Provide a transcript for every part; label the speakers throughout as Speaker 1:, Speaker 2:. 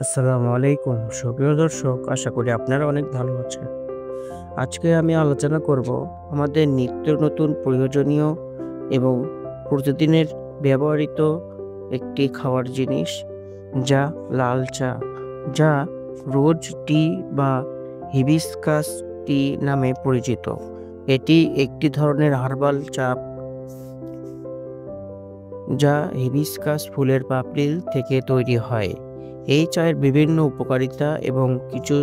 Speaker 1: আসসালামু আলাইকুম সুপ্রিয় দর্শক, আশা করি আপনারা অনেক ভালো আছেন। আজকে আমি আলোচনা করব আমাদের নিত্য নতুন প্রয়োজনীয় এবং প্রতিদিনের ব্যবহৃত একটি খাওয়ার জিনিস, যা লাল চা, যা রোজ টি বা হিবিস্কাস টি নামে পরিচিত। এটি একটি ধরনের হার্বাল চা যা হিবিস্কাস ফুলের পাপড়ি থেকে তৈরি হয়। এই চায়ের বিভিন্ন উপকারিতা এবং কিছু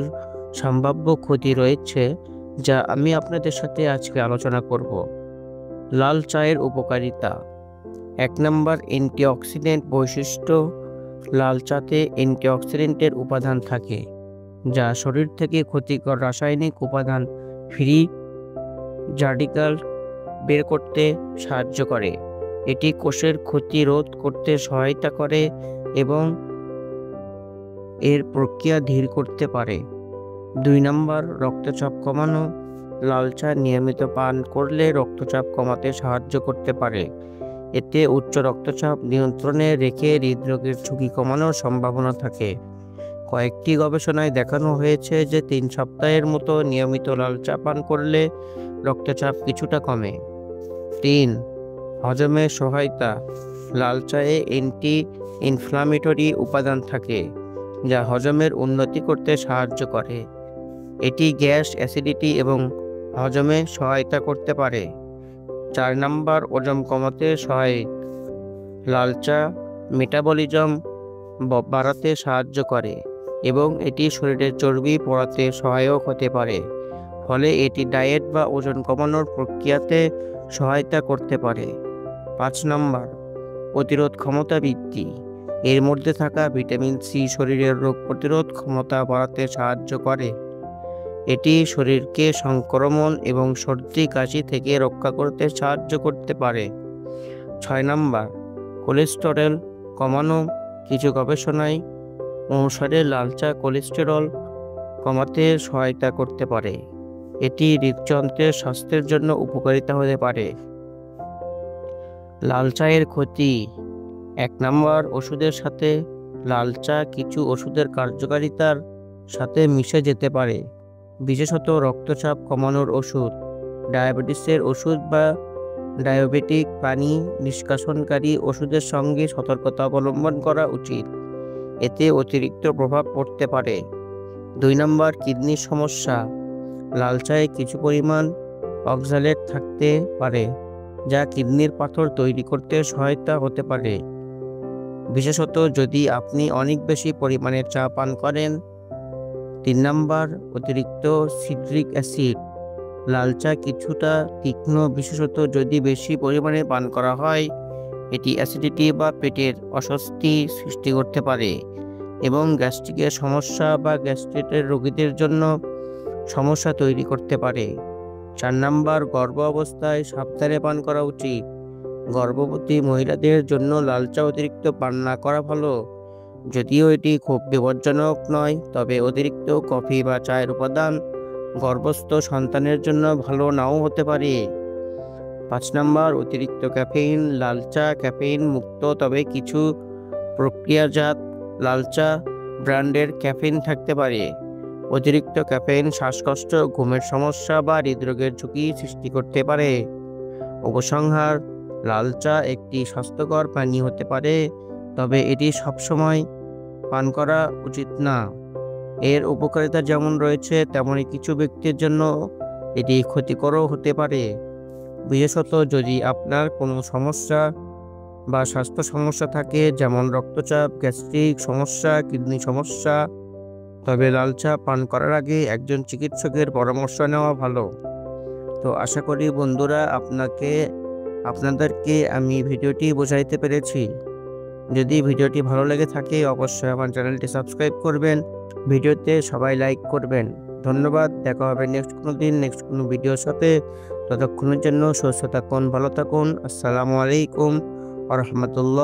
Speaker 1: সম্ভাব্য ক্ষতি রয়েছে, যা আমি আপনাদের সাথে আজকে আলোচনা করব। লাল চায়ের উপকারিতা। 1 নম্বর, অ্যান্টিঅক্সিডেন্ট বৈশিষ্ট্য। লাল চাতে অ্যান্টিঅক্সিডেন্টের উপাদান থাকে, যা শরীর থেকে ক্ষতিকর রাসায়নিক উপাদান ফ্রি র্যাডিক্যাল বের করতে সাহায্য করে। এটি কোষের ক্ষতি রোধ করতে সহায়তা করে এবং এর প্রক্রিয়া ধীর করতে পারে। 2 নম্বর, রক্তচাপ কমানো। লাল চা নিয়মিত পান করলে রক্তচাপ কমাতে সাহায্য করতে পারে। এতে উচ্চ রক্তচাপ নিয়ন্ত্রণে রেখে হৃদরোগের ঝুঁকি কমানোর সম্ভাবনা থাকে। কয়েকটি গবেষণায় দেখানো হয়েছে যে 3 সপ্তাহের মতো নিয়মিত লাল চা পান করলে রক্তচাপ কিছুটা কমে। 3, হজমে সহায়তা। লাল চায়ে অ্যান্টি ইনফ্লামেটরি উপাদান থাকে, যা হজমের উন্নতি করতে সাহায্য করে। এটি গ্যাস, অ্যাসিডিটি এবং হজমে সহায়তা করতে পারে। 4 নম্বর, ওজন কমাতে সহায়ক। লাল চা মেটাবলিজম বাড়াতে সাহায্য করে এবং এটি শরীরের চর্বি পোড়াতে সহায়ক হতে পারে, ফলে এটি ডায়েট বা ওজন কমানোর প্রক্রিয়াতে সহায়তা করতে পারে। 5 নম্বর, প্রতিরোধ ক্ষমতা বৃদ্ধি। এর মধ্যে থাকা ভিটামিন সি শরীরের রোগ প্রতিরোধ ক্ষমতা বাড়াতে সাহায্য করে। এটি শরীরকে সংক্রমণ এবং সর্দি কাশি থেকে রক্ষা করতে সাহায্য করতে পারে। 6 নম্বর, কোলেস্টেরল কমানো। কিছু গবেষণায় অনুসারে লাল চা কোলেস্টেরল কমাতে সহায়তা করতে পারে। এটি হৃদযন্ত্রের স্বাস্থ্যের জন্য উপকারিতা হতে পারে। লাল চায়ের ক্ষতি। 1 নম্বর, ওষুধের সাথে। লাল চা কিছু ওষুধের কার্যকারিতার সাথে মিশে যেতে পারে, বিশেষত রক্তচাপ কমানোর ওষুধ, ডায়াবেটিসের ওষুধ বা ডায়াবেটিক পানি নিষ্কাশনকারী ওষুধের সঙ্গে সতর্কতা অবলম্বন করা উচিত। এতে অতিরিক্ত প্রভাব পড়তে পারে। 2 নম্বর, কিডনির সমস্যা। লাল চায়ে কিছু পরিমাণ অক্সালেট থাকতে পারে, যা কিডনির পাথর তৈরি করতে সহায়তা হতে পারে, বিশেষত যদি আপনি অনেক বেশি পরিমাণে চা পান করেন। 3 নম্বর, অতিরিক্ত সিট্রিক অ্যাসিড। লাল চা কিছুটা তীক্ষ্ণ, বিশেষত যদি বেশি পরিমাণে পান করা হয়। এটি অ্যাসিডিটি বা পেটের অস্বস্তি সৃষ্টি করতে পারে এবং গ্যাস্ট্রিকের সমস্যা বা গ্যাস্ট্রিটের রোগীদের জন্য সমস্যা তৈরি করতে পারে। 4 নম্বর, গর্ভ অবস্থায় সাবধানে পান করা উচিত। গর্ভবতী মহিলাদের জন্য লাল চা অতিরিক্ত পান না করা ভালো। যদিও এটি খুব বিপজ্জনক নয়, তবে অতিরিক্ত কফি বা চায়ের উপাদান গর্ভস্থ সন্তানের জন্য ভালো নাও হতে পারে। 5 নম্বর, অতিরিক্ত ক্যাফেইন। লাল চা ক্যাফেইন মুক্ত, তবে কিছু প্রক্রিয়াজাত লাল চা ব্র্যান্ডের ক্যাফেইন থাকতে পারে। অতিরিক্ত ক্যাফেইন শ্বাসকষ্ট, ঘুমের সমস্যা বা হৃদরোগের ঝুঁকি সৃষ্টি করতে পারে। উপসংহার: লাল চা একটি স্বাস্থ্যকর পানীয় হতে পারে, তবে এটি সবসময় পান করা উচিত না। এর উপকারিতা যেমন রয়েছে, তেমনি কিছু ব্যক্তির জন্য এটি ক্ষতিকরও হতে পারে, বিশেষত যদি আপনার কোনো সমস্যা বা স্বাস্থ্য সমস্যা থাকে, যেমন রক্তচাপ, গ্যাস্ট্রিক সমস্যা, কিডনি সমস্যা। তবে লাল চা পান করার আগে একজন চিকিৎসকের পরামর্শ নেওয়া ভালো। তো আশা করি বন্ধুরা, আপনাদেরকে আমি ভিডিওটি বোঝাইতে পেরেছি। যদি ভিডিওটি ভালো লেগে থাকে, অবশ্যই আমার চ্যানেলটি সাবস্ক্রাইব করবেন। ভিডিওতে সবাই লাইক করবেন। ধন্যবাদ। দেখা হবে নেক্সট কোনো দিন, নেক্সট কোনো ভিডিওর সাথে। ততক্ষণের জন্য সুস্থ থাকুন, ভালো থাকুন। আসসালামু আলাইকুম ওয়া রাহমাতুল্লাহ।